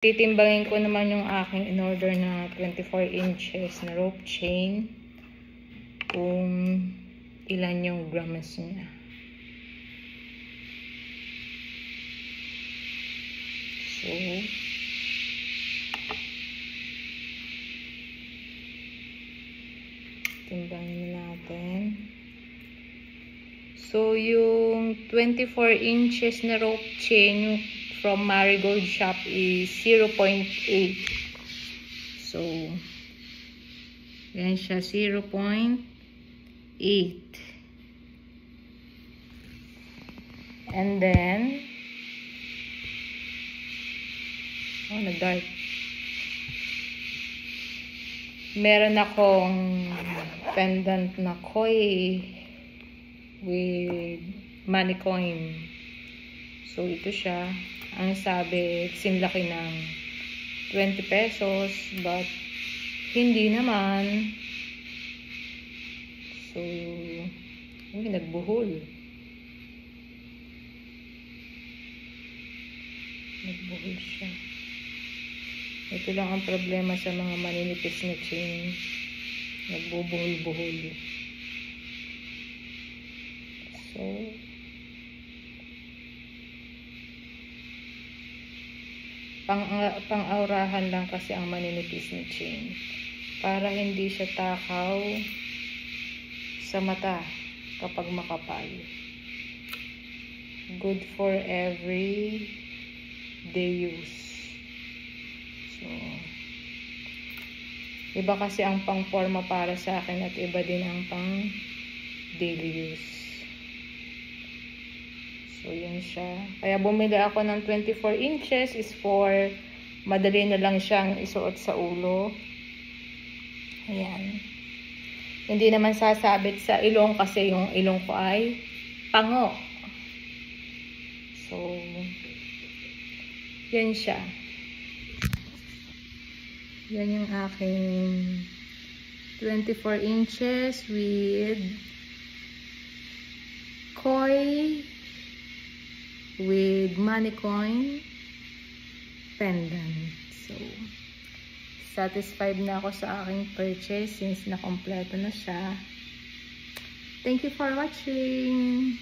Titimbangin ko naman yung aking in-order na 24 inches na rope chain kung ilan yung grams niya. So, timbangin natin. So, yung 24 inches na rope chain from Marigold Shop is 0.8. So, yan siya, 0.8. And then, nag-dark. Meron akong pendant na koi with money coin. So, ito siya. Ang sabi, sinlaki ng 20 pesos, but hindi naman. So, nagbuhol. Nagbuhol siya. Ito lang ang problema sa mga maninipis na chain. Nagbubuhol-buhol. So, pang-aurahan lang kasi ang maninipis na chain. Para hindi siya takaw sa mata kapag makapal. Good for every day use. So, iba kasi ang pang-forma para sa akin at iba din ang pang-daily use. So, yun siya. Kaya bumili ako ng 24 inches is for madali na lang siyang isuot sa ulo. Ayan. Hindi naman sasabit sa ilong kasi yung ilong ko ay pango. So, yan siya. Yan yung aking 24 inches with koi with money coin pendant. So, satisfied na ako sa aking purchase since na kompleto na siya. Thank you for watching.